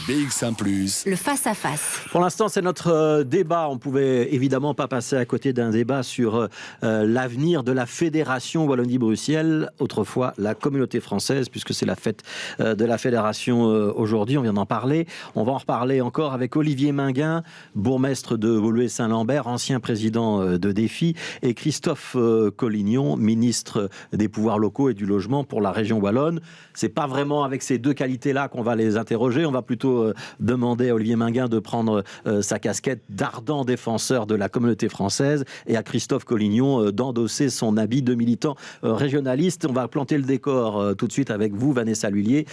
BX1+. Le face-à-face. Pour l'instant, c'est notre débat. On ne pouvait évidemment pas passer à côté d'un débat sur l'avenir de la Fédération Wallonie-Bruxelles, autrefois la Communauté française, puisque c'est la fête de la Fédération aujourd'hui. On vient d'en parler. On va en reparler encore avec Olivier Minguin, bourgmestre de Woluwe-Saint-Lambert, ancien président de Défi, et Christophe Collignon, ministre des pouvoirs locaux et du logement pour la région wallonne. C'est pas vraiment avec ces deux qualités-là qu'on va les interroger. On va plutôt demander à Olivier Minguin de prendre sa casquette d'ardent défenseur de la communauté française et à Christophe Collignon d'endosser son habit de militant régionaliste. On va planter le décor tout de suite avec vous, Vanessa Lhuillier,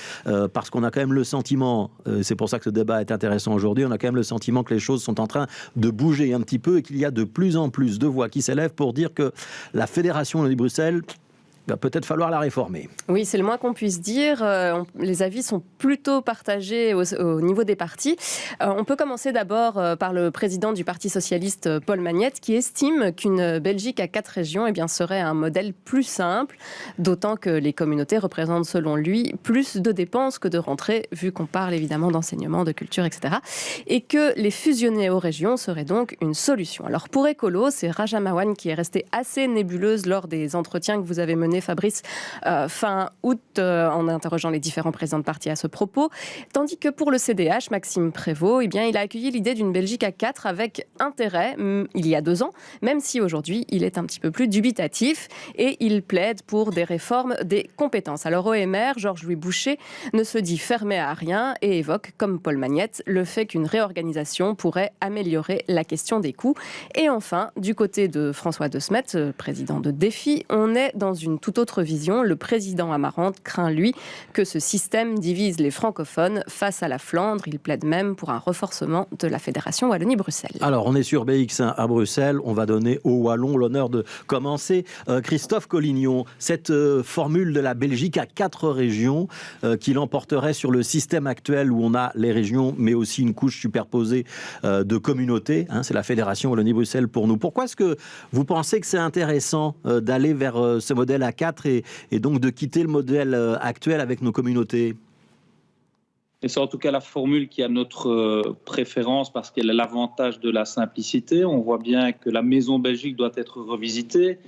parce qu'on a quand même le sentiment, c'est pour ça que ce débat est intéressant aujourd'hui, on a quand même le sentiment que les choses sont en train de bouger un petit peu et qu'il y a de plus en plus de voix qui s'élèvent pour dire que la Fédération de Bruxelles va peut-être falloir la réformer. Oui, c'est le moins qu'on puisse dire. Les avis sont plutôt partagés au niveau des partis. On peut commencer d'abord par le président du Parti socialiste, Paul Magnette, qui estime qu'une Belgique à 4 régions serait un modèle plus simple, d'autant que les communautés représentent, selon lui, plus de dépenses que de rentrées, vu qu'on parle évidemment d'enseignement, de culture, etc. Et que les fusionner aux régions serait donc une solution. Alors pour Écolo, c'est Raja Mawan qui est restée assez nébuleuse lors des entretiens que vous avez menés, Fabrice, fin août, en interrogeant les différents présidents de parti à ce propos. Tandis que pour le CDH, Maxime Prévost, il a accueilli l'idée d'une Belgique à 4 avec intérêt, il y a 2 ans, même si aujourd'hui il est un petit peu plus dubitatif et il plaide pour des réformes des compétences. Alors OMR, Georges-Louis Boucher, ne se dit fermé à rien et évoque, comme Paul Magnette, le fait qu'une réorganisation pourrait améliorer la question des coûts. Et enfin, du côté de François De Smet, président de Défi, on est dans une toute autre vision. Le président Amarante craint, lui, que ce système divise les francophones face à la Flandre. Il plaide même pour un renforcement de la Fédération Wallonie-Bruxelles. Alors, on est sur BX1 à Bruxelles. On va donner aux Wallons l'honneur de commencer. Christophe Collignon, cette formule de la Belgique à 4 régions qui l'emporterait sur le système actuel où on a les régions, mais aussi une couche superposée de communautés. C'est la Fédération Wallonie-Bruxelles pour nous. Pourquoi est-ce que vous pensez que c'est intéressant d'aller vers ce modèle à 4 et donc de quitter le modèle actuel avec nos communautés? Et c'est en tout cas la formule qui a notre préférence parce qu'elle a l'avantage de la simplicité. On voit bien que la maison Belgique doit être revisitée.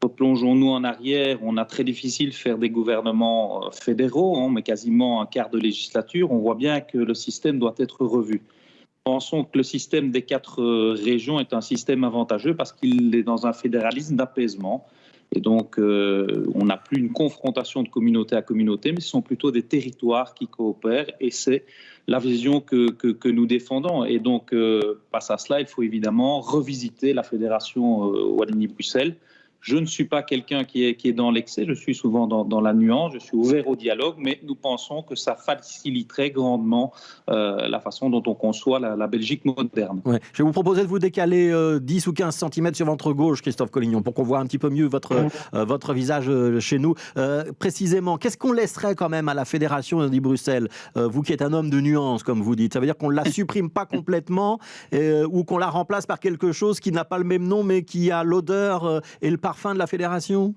Replongeons-nous en arrière, on a très difficile de faire des gouvernements fédéraux, mais quasiment un quart de législature. On voit bien que le système doit être revu. Pensons que le système des 4 régions est un système avantageux parce qu'il est dans un fédéralisme d'apaisement. Et donc, on n'a plus une confrontation de communauté à communauté, mais ce sont plutôt des territoires qui coopèrent. Et c'est la vision que nous défendons. Et donc, face à cela, il faut évidemment revisiter la Fédération Wallonie-Bruxelles. Je ne suis pas quelqu'un qui est dans l'excès, je suis souvent dans la nuance, je suis ouvert au dialogue, mais nous pensons que ça faciliterait grandement la façon dont on conçoit la Belgique moderne. Ouais. Je vais vous proposer de vous décaler 10 ou 15 cm sur votre gauche, Christophe Collignon, pour qu'on voit un petit peu mieux votre visage chez nous. Précisément, qu'est-ce qu'on laisserait quand même à la Fédération Wallonie-Bruxelles, vous qui êtes un homme de nuance, comme vous dites? Ça veut dire qu'on ne la supprime pas complètement ou qu'on la remplace par quelque chose qui n'a pas le même nom, mais qui a l'odeur et le parfum de la Fédération?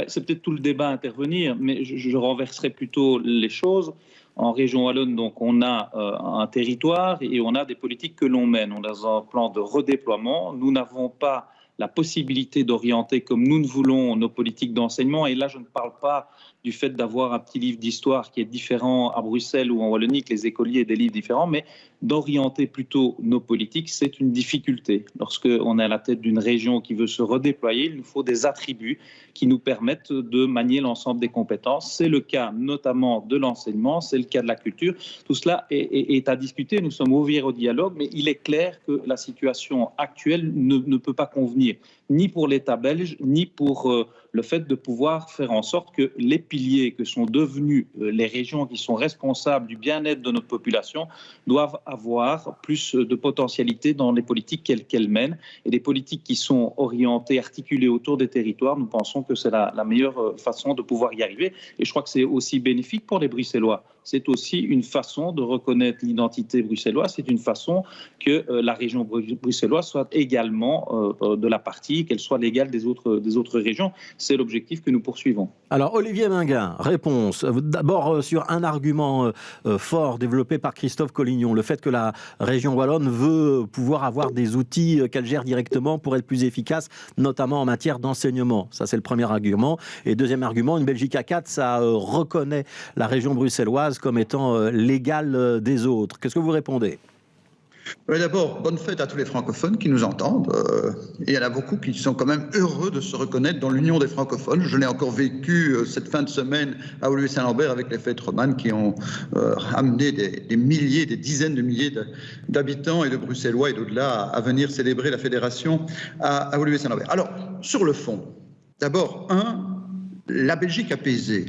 C'est peut-être tout le débat à intervenir, mais je renverserai plutôt les choses. En région wallonne, donc, on a un territoire et on a des politiques que l'on mène. On a un plan de redéploiement. Nous n'avons pas la possibilité d'orienter comme nous le voulons nos politiques d'enseignement. Et là, je ne parle pas du fait d'avoir un petit livre d'histoire qui est différent à Bruxelles ou en Wallonie, que les écoliers aient des livres différents, mais d'orienter plutôt nos politiques, c'est une difficulté. Lorsqu'on est à la tête d'une région qui veut se redéployer, il nous faut des attributs qui nous permettent de manier l'ensemble des compétences. C'est le cas notamment de l'enseignement, c'est le cas de la culture. Tout cela est à discuter, nous sommes ouverts au dialogue, mais il est clair que la situation actuelle ne peut pas convenir, ni pour l'État belge, ni pour le fait de pouvoir faire en sorte que les piliers que sont devenus les régions qui sont responsables du bien-être de notre population doivent avoir plus de potentialité dans les politiques qu'elles mènent. Et des politiques qui sont orientées, articulées autour des territoires, nous pensons que c'est la meilleure façon de pouvoir y arriver. Et je crois que c'est aussi bénéfique pour les Bruxellois. C'est aussi une façon de reconnaître l'identité bruxelloise. C'est une façon que la région bruxelloise soit également de la partie pays, qu'elle soit l'égale des autres régions. C'est l'objectif que nous poursuivons. Alors, Olivier Minguin, réponse. D'abord, sur un argument fort développé par Christophe Collignon, le fait que la région wallonne veut pouvoir avoir des outils qu'elle gère directement pour être plus efficace, notamment en matière d'enseignement. Ça, c'est le premier argument. Et deuxième argument, une Belgique à 4, ça reconnaît la région bruxelloise comme étant l'égale des autres. Qu'est-ce que vous répondez ? Oui, d'abord, bonne fête à tous les francophones qui nous entendent. Et il y en a beaucoup qui sont quand même heureux de se reconnaître dans l'Union des francophones. Je l'ai encore vécu cette fin de semaine à Woluwe-Saint-Lambert avec les fêtes romanes qui ont amené des milliers, des dizaines de milliers d'habitants et de Bruxellois et d'au-delà à venir célébrer la fédération à Woluwe-Saint-Lambert. Alors, sur le fond, d'abord, la Belgique apaisée,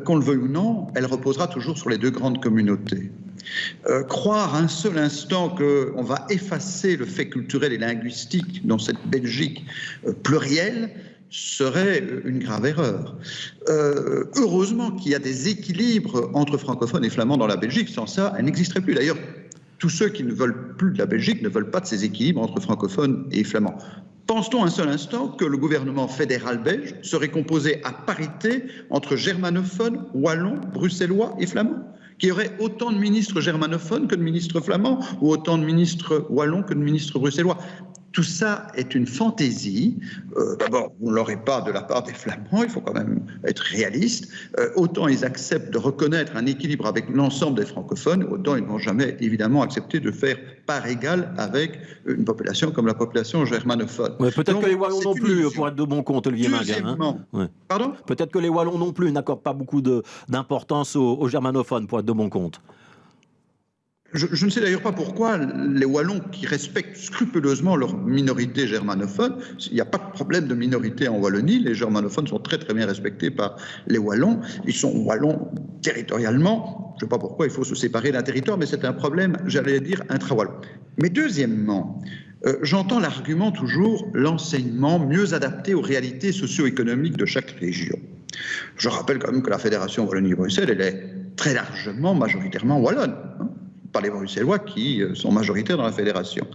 qu'on le veuille ou non, elle reposera toujours sur les deux grandes communautés. Croire un seul instant qu'on va effacer le fait culturel et linguistique dans cette Belgique plurielle serait une grave erreur. Heureusement qu'il y a des équilibres entre francophones et flamands dans la Belgique, sans ça, elle n'existerait plus. D'ailleurs, tous ceux qui ne veulent plus de la Belgique ne veulent pas de ces équilibres entre francophones et flamands. Pense-t-on un seul instant que le gouvernement fédéral belge serait composé à parité entre germanophones, wallons, bruxellois et flamands ? Qu'il y aurait autant de ministres germanophones que de ministres flamands, ou autant de ministres wallons que de ministres bruxellois. Tout ça est une fantaisie. D'abord, vous ne l'aurez pas de la part des Flamands, il faut quand même être réaliste. Autant ils acceptent de reconnaître un équilibre avec l'ensemble des francophones, autant ils ne vont jamais, évidemment, accepter de faire part égale avec une population comme la population germanophone. Ouais, peut-être que les Wallons non plus, pour être de bon compte, Olivier Minguin. Pardon ? Peut-être que les Wallons non plus n'accordent pas beaucoup d'importance aux germanophones, pour être de bon compte. Je ne sais d'ailleurs pas pourquoi les Wallons qui respectent scrupuleusement leur minorité germanophone, il n'y a pas de problème de minorité en Wallonie, les germanophones sont très très bien respectés par les Wallons, ils sont Wallons territorialement, je ne sais pas pourquoi il faut se séparer d'un territoire, mais c'est un problème, j'allais dire, intra-Wallon. Mais deuxièmement, j'entends l'argument toujours, l'enseignement mieux adapté aux réalités socio-économiques de chaque région. Je rappelle quand même que la Fédération Wallonie-Bruxelles, elle est très largement, majoritairement wallonne, pas les Bruxellois qui sont majoritaires dans la fédération.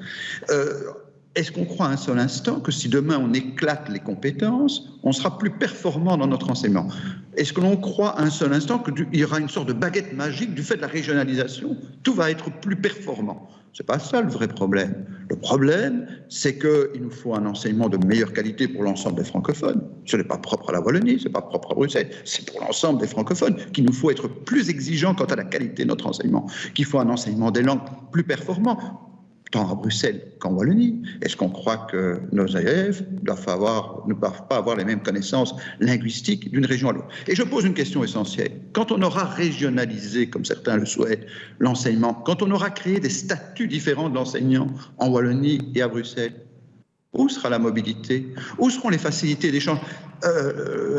Est-ce qu'on croit un seul instant que si demain on éclate les compétences, on sera plus performant dans notre enseignement ? Est-ce que l'on croit un seul instant qu'il y aura une sorte de baguette magique du fait de la régionalisation ? Tout va être plus performant. C'est pas ça le vrai problème. Le problème, c'est qu'il nous faut un enseignement de meilleure qualité pour l'ensemble des francophones. Ce n'est pas propre à la Wallonie, ce n'est pas propre à Bruxelles, c'est pour l'ensemble des francophones qu'il nous faut être plus exigeants quant à la qualité de notre enseignement, qu'il faut un enseignement des langues plus performant, tant à Bruxelles qu'en Wallonie. Est-ce qu'on croit que nos élèves ne doivent pas avoir les mêmes connaissances linguistiques d'une région à l'autre ? Et je pose une question essentielle. Quand on aura régionalisé, comme certains le souhaitent, l'enseignement, quand on aura créé des statuts différents de l'enseignant en Wallonie et à Bruxelles, où sera la mobilité ? Où seront les facilités d'échange ?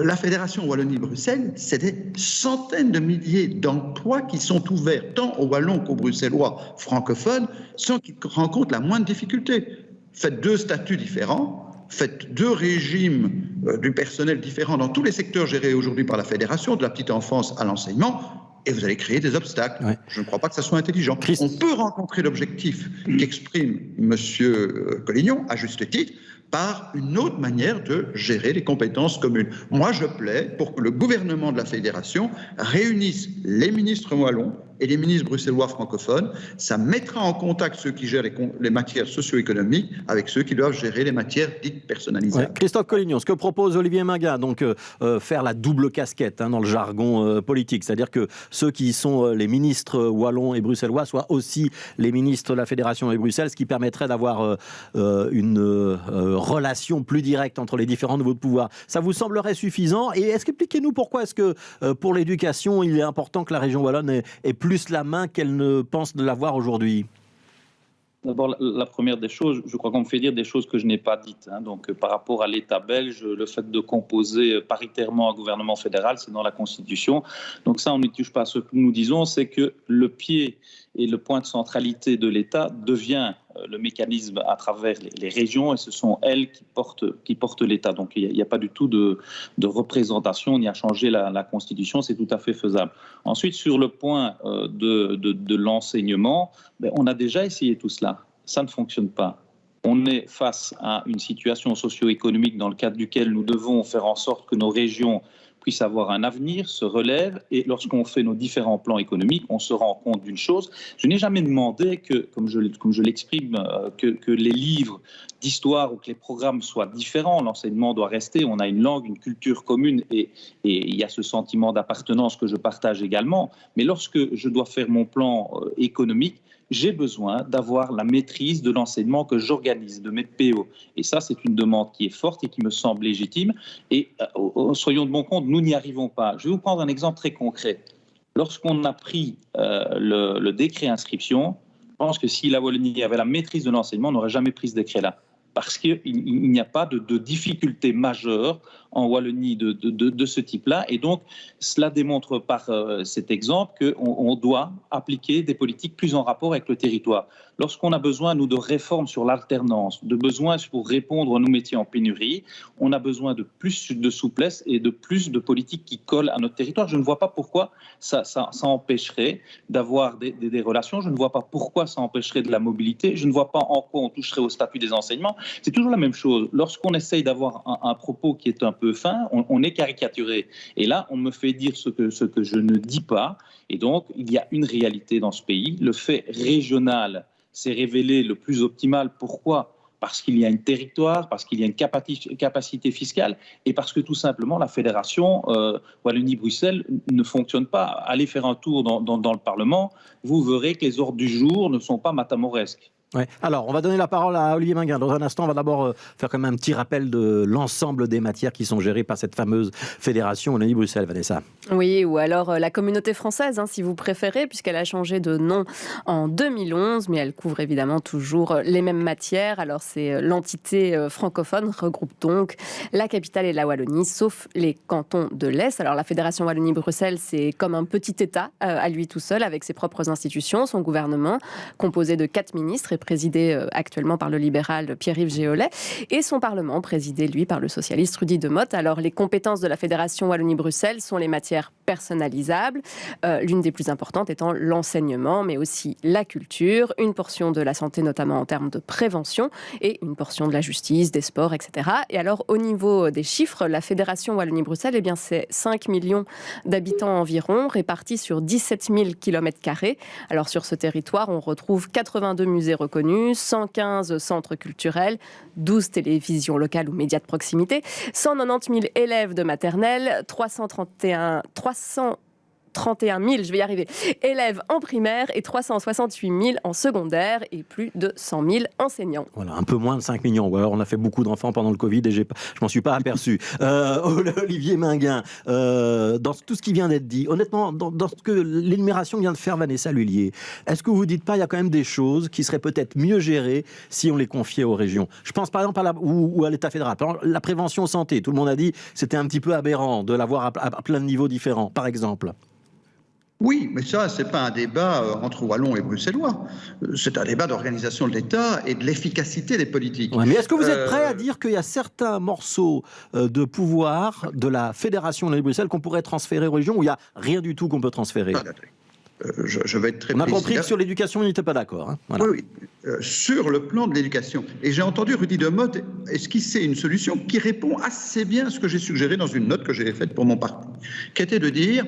La Fédération Wallonie-Bruxelles, c'est des centaines de milliers d'emplois qui sont ouverts tant aux Wallons qu'aux Bruxellois francophones sans qu'ils rencontrent la moindre difficulté. Faites deux statuts différents, faites deux régimes du personnel différents dans tous les secteurs gérés aujourd'hui par la Fédération, de la petite enfance à l'enseignement, et vous allez créer des obstacles. Ouais. Je ne crois pas que ça soit intelligent. On peut rencontrer l'objectif qu'exprime M. Collignon, à juste titre, par une autre manière de gérer les compétences communes. Moi, je plaide pour que le gouvernement de la Fédération réunisse les ministres wallons et les ministres bruxellois francophones. Ça mettra en contact ceux qui gèrent les matières socio-économiques avec ceux qui doivent gérer les matières dites personnalisables. Ouais. Christophe Collignon, ce que propose Olivier Minguin, donc faire la double casquette dans le jargon politique, c'est-à-dire que ceux qui sont les ministres wallons et bruxellois soient aussi les ministres de la Fédération et Bruxelles, ce qui permettrait d'avoir une relation plus directe entre les différents niveaux de pouvoir. Ça vous semblerait suffisant ? Et expliquez-nous pourquoi est-ce que pour l'éducation, il est important que la région wallonne ait plus la main qu'elle ne pense de l'avoir aujourd'hui ? D'abord, la première des choses, je crois qu'on me fait dire des choses que je n'ai pas dites. Donc, par rapport à l'État belge, le fait de composer paritairement un gouvernement fédéral, c'est dans la Constitution. Donc ça, on n'y touche pas. Ce que nous disons, c'est que le pied et le point de centralité de l'État devient le mécanisme à travers les régions, et ce sont elles qui portent l'État. Donc il n'y a pas du tout de représentation, ni à changer la Constitution, c'est tout à fait faisable. Ensuite, sur le point de l'enseignement, on a déjà essayé tout cela. Ça ne fonctionne pas. On est face à une situation socio-économique dans le cadre duquel nous devons faire en sorte que nos régions puissent avoir un avenir, se relèvent. Et lorsqu'on fait nos différents plans économiques, on se rend compte d'une chose. Je n'ai jamais demandé que, comme je l'exprime, que les livres d'histoire ou que les programmes soient différents. L'enseignement doit rester. On a une langue, une culture commune et il y a ce sentiment d'appartenance que je partage également. Mais lorsque je dois faire mon plan économique, j'ai besoin d'avoir la maîtrise de l'enseignement que j'organise, de mes PO. Et ça, c'est une demande qui est forte et qui me semble légitime. Et soyons de bon compte, nous n'y arrivons pas. Je vais vous prendre un exemple très concret. Lorsqu'on a pris le décret inscription, je pense que si la Wallonie avait la maîtrise de l'enseignement, on n'aurait jamais pris ce décret-là. Parce qu'il n'y a pas de difficulté majeure en Wallonie de ce type-là. Et donc, cela démontre par cet exemple qu'on doit appliquer des politiques plus en rapport avec le territoire. Lorsqu'on a besoin, nous, de réformes sur l'alternance, de besoins pour répondre à nos métiers en pénurie, on a besoin de plus de souplesse et de plus de politiques qui collent à notre territoire. Je ne vois pas pourquoi ça empêcherait d'avoir des relations. Je ne vois pas pourquoi ça empêcherait de la mobilité. Je ne vois pas en quoi on toucherait au statut des enseignements. C'est toujours la même chose. Lorsqu'on essaye d'avoir un propos qui est un peu fin, on est caricaturé. Et là, on me fait dire ce que je ne dis pas. Et donc, il y a une réalité dans ce pays. Le fait régional s'est révélé le plus optimal. Pourquoi ? Parce qu'il y a un territoire, parce qu'il y a une capacité fiscale et parce que tout simplement la fédération Wallonie-Bruxelles ne fonctionne pas. Allez faire un tour dans le Parlement, vous verrez que les ordres du jour ne sont pas matamoresques. Ouais. Alors, on va donner la parole à Olivier Minguin. Dans un instant, on va d'abord faire quand même un petit rappel de l'ensemble des matières qui sont gérées par cette fameuse fédération Wallonie-Bruxelles, Vanessa. Oui, ou alors la communauté française, si vous préférez, puisqu'elle a changé de nom en 2011, mais elle couvre évidemment toujours les mêmes matières. Alors, c'est l'entité francophone, regroupe donc la capitale et la Wallonie, sauf les cantons de l'Est. Alors, la fédération Wallonie-Bruxelles, c'est comme un petit État à lui tout seul, avec ses propres institutions, son gouvernement, composé de 4 ministres et présidé actuellement par le libéral Pierre-Yves Géolet, et son Parlement, présidé, lui, par le socialiste Rudy Demotte. Alors, les compétences de la Fédération Wallonie-Bruxelles sont les matières personnalisables, l'une des plus importantes étant l'enseignement, mais aussi la culture, une portion de la santé, notamment en termes de prévention, et une portion de la justice, des sports, etc. Et alors, au niveau des chiffres, la Fédération Wallonie-Bruxelles, c'est 5 millions d'habitants environ, répartis sur 17 000 km². Alors, sur ce territoire, on retrouve 82 musées reconnus, 115 centres culturels, 12 télévisions locales ou médias de proximité, 190 000 élèves de maternelle, 331 000, je vais y arriver, élèves en primaire et 368 000 en secondaire et plus de 100 000 enseignants. Voilà, un peu moins de 5 millions. Ou alors on a fait beaucoup d'enfants pendant le Covid et je m'en suis pas aperçu. Olivier Minguin, dans tout ce qui vient d'être dit, honnêtement, dans ce que l'énumération vient de faire Vanessa Lhuillier, est-ce que vous ne dites pas qu'il y a quand même des choses qui seraient peut-être mieux gérées si on les confiait aux régions ? Je pense par exemple à l'État fédéral. Par exemple, la prévention santé, tout le monde a dit que c'était un petit peu aberrant de l'avoir à plein de niveaux différents, par exemple. Oui, mais ça, ce n'est pas un débat entre Wallons et Bruxellois. C'est un débat d'organisation de l'État et de l'efficacité des politiques. Ouais, mais est-ce que vous êtes prêt à dire qu'il y a certains morceaux de pouvoir de la Fédération de Bruxelles qu'on pourrait transférer aux régions, où il n'y a rien du tout qu'on peut transférer ? Je vais être très précis. On a compris que sur l'éducation, on n'était pas d'accord. Voilà. Oui, sur le plan de l'éducation. Et j'ai entendu Rudy Demotte esquisser une solution qui répond assez bien à ce que j'ai suggéré dans une note que j'ai faite pour mon parti, qui était de dire,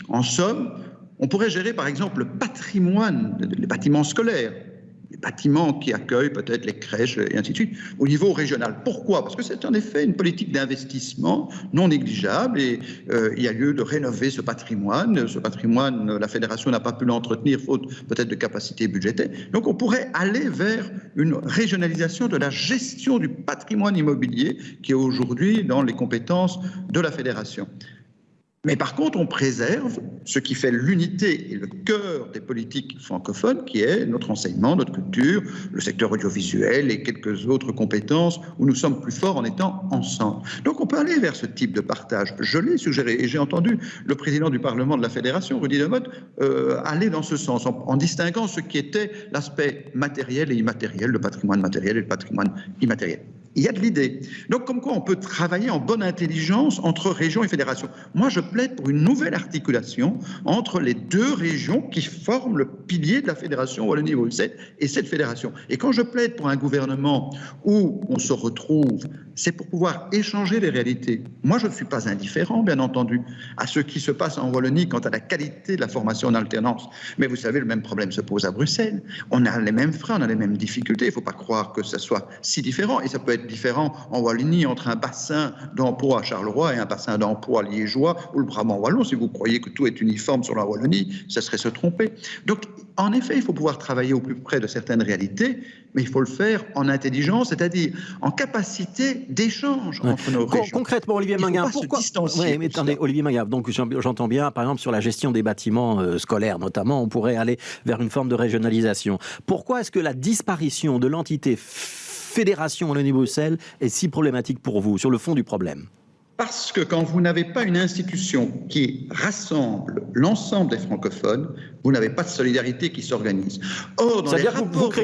en somme, on pourrait gérer par exemple le patrimoine, les bâtiments scolaires, les bâtiments qui accueillent peut-être les crèches et ainsi de suite, au niveau régional. Pourquoi ? Parce que c'est en effet une politique d'investissement non négligeable et il y a lieu de rénover ce patrimoine. Ce patrimoine, la Fédération n'a pas pu l'entretenir faute peut-être de capacité budgétaire. Donc on pourrait aller vers une régionalisation de la gestion du patrimoine immobilier qui est aujourd'hui dans les compétences de la Fédération. Mais par contre, on préserve ce qui fait l'unité et le cœur des politiques francophones, qui est notre enseignement, notre culture, le secteur audiovisuel et quelques autres compétences où nous sommes plus forts en étant ensemble. Donc on peut aller vers ce type de partage. Je l'ai suggéré et j'ai entendu le président du Parlement de la Fédération, Rudy Demotte, aller dans ce sens, en distinguant ce qui était l'aspect matériel et immatériel, le patrimoine matériel et le patrimoine immatériel. Il y a de l'idée. Donc, comme quoi on peut travailler en bonne intelligence entre régions et fédérations. Moi, je plaide pour une nouvelle articulation entre les deux régions qui forment le pilier de la fédération Wallonie-Bruxelles et cette fédération. Et quand je plaide pour un gouvernement où on se retrouve, c'est pour pouvoir échanger les réalités. Moi, je ne suis pas indifférent, bien entendu, à ce qui se passe en Wallonie quant à la qualité de la formation en alternance. Mais vous savez, le même problème se pose à Bruxelles. On a les mêmes freins, on a les mêmes difficultés. Il ne faut pas croire que ça soit si différent. Et ça peut être différent en Wallonie entre un bassin d'emploi à Charleroi et un bassin d'emploi liégeois ou le Brabant wallon. Si vous croyez que tout est uniforme sur la Wallonie, ça serait se tromper. Donc, en effet, il faut pouvoir travailler au plus près de certaines réalités, mais il faut le faire en intelligence, c'est-à-dire en capacité d'échange entre nos régions. Concrètement, Olivier Minguin, pourquoi... Oui, mais attendez, Olivier Minguin, donc j'entends bien, par exemple, sur la gestion des bâtiments scolaires notamment, on pourrait aller vers une forme de régionalisation. Pourquoi est-ce que la disparition de l'entité Fédération Wallonie-Bruxelles est si problématique pour vous, sur le fond du problème? Parce que quand vous n'avez pas une institution qui rassemble l'ensemble des francophones, vous n'avez pas de solidarité qui s'organise. Or, dans les rapports de force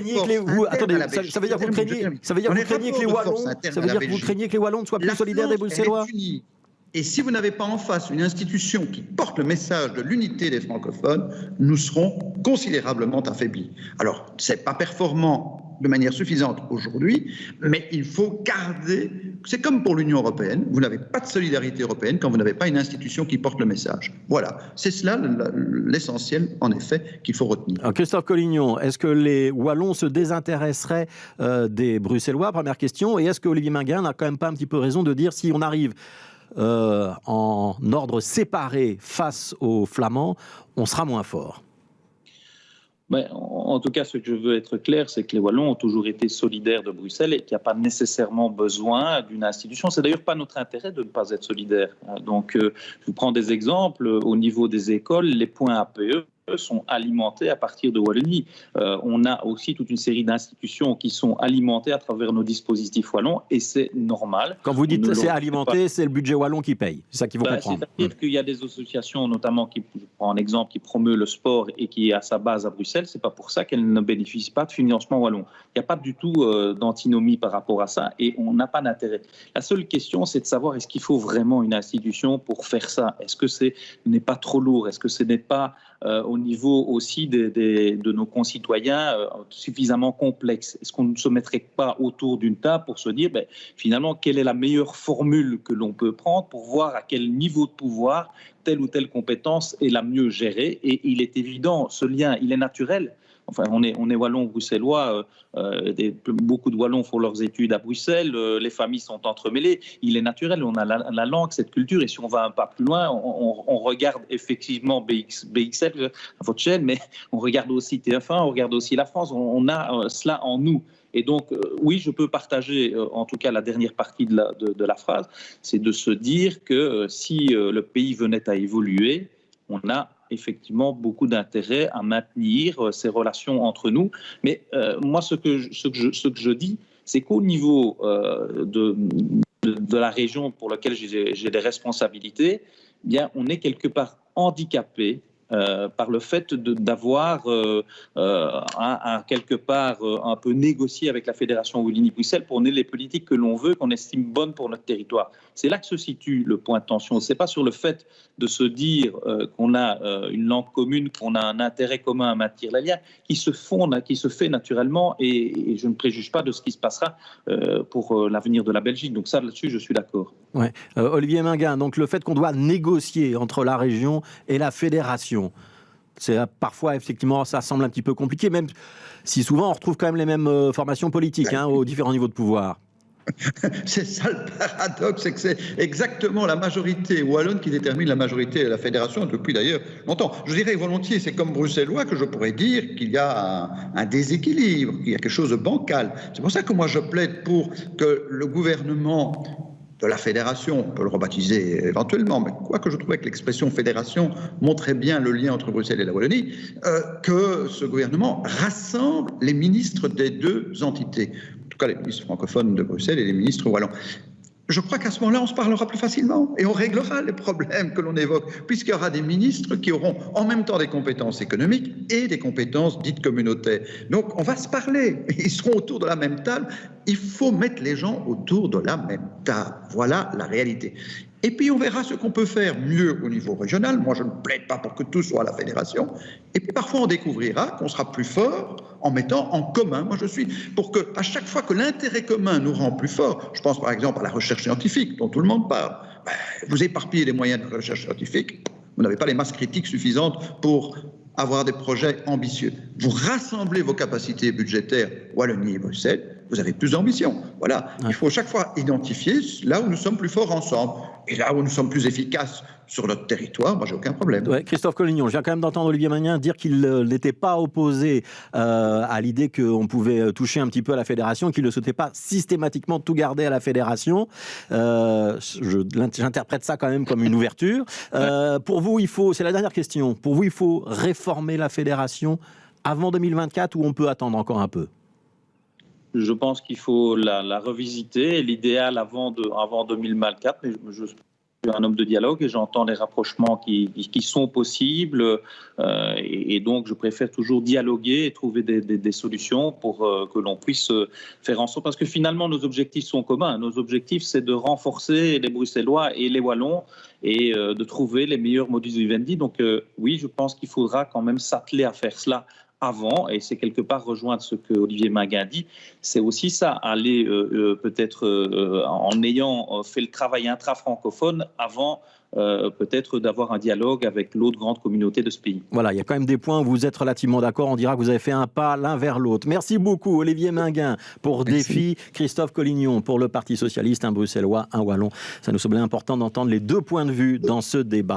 internes à la Belgique, ça veut dire que vous craignez que les Wallons ne soient plus solidaires des Bruxellois? Et si vous n'avez pas en face une institution qui porte le message de l'unité des francophones, nous serons considérablement affaiblis. Alors, ce n'est pas performant de manière suffisante aujourd'hui, mais il faut garder... C'est comme pour l'Union européenne, vous n'avez pas de solidarité européenne quand vous n'avez pas une institution qui porte le message. Voilà, c'est cela l'essentiel, en effet, qu'il faut retenir. Alors, Christophe Collignon, est-ce que les Wallons se désintéresseraient des Bruxellois? Première question. Et est-ce que Olivier Minguin n'a quand même pas un petit peu raison de dire si on arrive en ordre séparé face aux Flamands, on sera moins fort? En tout cas, ce que je veux être clair, c'est que les Wallons ont toujours été solidaires de Bruxelles et qu'il n'y a pas nécessairement besoin d'une institution. C'est d'ailleurs pas notre intérêt de ne pas être solidaire. Donc, je vous prends des exemples. Au niveau des écoles, les points APE sont alimentés à partir de Wallonie. On a aussi toute une série d'institutions qui sont alimentées à travers nos dispositifs wallons et c'est normal. Quand vous dites c'est alimenté, c'est le budget wallon qui paye. C'est ça qu'il faut comprendre. C'est-à-dire qu'il y a des associations, notamment, je prends un exemple, qui promeut le sport et qui a sa base à Bruxelles. C'est pas pour ça qu'elles ne bénéficient pas de financement wallon. Il n'y a pas du tout d'antinomie par rapport à ça et on n'a pas d'intérêt. La seule question, c'est de savoir est-ce qu'il faut vraiment une institution pour faire ça? Est-ce que ce n'est pas trop lourd? Est-ce que ce n'est pas au niveau aussi de nos concitoyens suffisamment complexe? Est-ce qu'on ne se mettrait pas autour d'une table pour se dire finalement quelle est la meilleure formule que l'on peut prendre pour voir à quel niveau de pouvoir telle ou telle compétence est la mieux gérée? Et il est évident, ce lien, il est naturel. Enfin, on est wallons bruxellois, beaucoup de Wallons font leurs études à Bruxelles, les familles sont entremêlées, il est naturel, on a la langue, cette culture, et si on va un pas plus loin, on regarde effectivement BXL, votre chaîne, mais on regarde aussi TF1, on regarde aussi la France, on a cela en nous. Et donc, oui, je peux partager, en tout cas, la dernière partie de la phrase, c'est de se dire que si le pays venait à évoluer, on a effectivement beaucoup d'intérêt à maintenir ces relations entre nous. Mais moi, ce que je dis, c'est qu'au niveau de la région pour laquelle j'ai des responsabilités, eh bien, on est quelque part handicapé par le fait d'avoir quelque part un peu négocié avec la Fédération Wallonie-Bruxelles pour mener les politiques que l'on veut, qu'on estime bonnes pour notre territoire. C'est là que se situe le point de tension. Ce n'est pas sur le fait de se dire qu'on a une langue commune, qu'on a un intérêt commun à maintenir la lien, qui se fonde, qui se fait naturellement, et je ne préjuge pas de ce qui se passera pour l'avenir de la Belgique. Donc ça, là-dessus, je suis d'accord. Ouais. Olivier Minguin, donc le fait qu'on doit négocier entre la région et la fédération, c'est parfois, effectivement, ça semble un petit peu compliqué, même si souvent on retrouve quand même les mêmes formations politiques aux différents niveaux de pouvoir. C'est ça le paradoxe, c'est que c'est exactement la majorité wallonne qui détermine la majorité de la fédération depuis d'ailleurs longtemps. Je dirais volontiers, c'est comme bruxellois que je pourrais dire qu'il y a un déséquilibre, qu'il y a quelque chose de bancal. C'est pour ça que moi je plaide pour que le gouvernement de la fédération, on peut le rebaptiser éventuellement, mais quoique je trouvais que l'expression fédération montrait bien le lien entre Bruxelles et la Wallonie, que ce gouvernement rassemble les ministres des deux entités, en tout cas les ministres francophones de Bruxelles et les ministres wallons. je crois qu'à ce moment-là, on se parlera plus facilement et on réglera les problèmes que l'on évoque, puisqu'il y aura des ministres qui auront en même temps des compétences économiques et des compétences dites communautaires. Donc, on va se parler. Ils seront autour de la même table. Il faut mettre les gens autour de la même table. Voilà la réalité. Et puis, on verra ce qu'on peut faire mieux au niveau régional. Moi, je ne plaide pas pour que tout soit à la fédération. Et puis, parfois, on découvrira qu'on sera plus fort en mettant en commun. Moi, je suis pour que, à chaque fois que l'intérêt commun nous rend plus forts, je pense par exemple à la recherche scientifique dont tout le monde parle, vous éparpillez les moyens de recherche scientifique, vous n'avez pas les masses critiques suffisantes pour avoir des projets ambitieux. Vous rassemblez vos capacités budgétaires, Wallonie et Bruxelles, vous avez plus d'ambition. Voilà, il faut chaque fois identifier là où nous sommes plus forts ensemble et là où nous sommes plus efficaces sur notre territoire. Moi, j'ai aucun problème. Ouais, Christophe Collignon, je viens quand même d'entendre Olivier Magnin dire qu'il n'était pas opposé à l'idée qu'on pouvait toucher un petit peu à la fédération, qu'il ne souhaitait pas systématiquement tout garder à la fédération. J'interprète ça quand même comme une ouverture. Pour vous, c'est la dernière question, pour vous, il faut réformer la fédération avant 2024 ou on peut attendre encore un peu ? Je pense qu'il faut la revisiter, l'idéal avant 2024, mais je suis un homme de dialogue et j'entends les rapprochements qui sont possibles et donc je préfère toujours dialoguer et trouver des solutions pour que l'on puisse faire en sorte, parce que finalement nos objectifs sont communs. Nos objectifs, c'est de renforcer les Bruxellois et les Wallons et de trouver les meilleurs modus vivendi. Donc oui, je pense qu'il faudra quand même s'atteler à faire cela avant, et c'est quelque part rejoindre ce que Olivier Magnin dit, c'est aussi ça, aller peut-être en ayant fait le travail intra-francophone avant peut-être d'avoir un dialogue avec l'autre grande communauté de ce pays. Voilà, il y a quand même des points où vous êtes relativement d'accord, on dira que vous avez fait un pas l'un vers l'autre. Merci beaucoup Olivier Magnin pour Défi, Christophe Collignon pour le Parti Socialiste, un Bruxellois, un Wallon. Ça nous semblait important d'entendre les deux points de vue dans ce débat.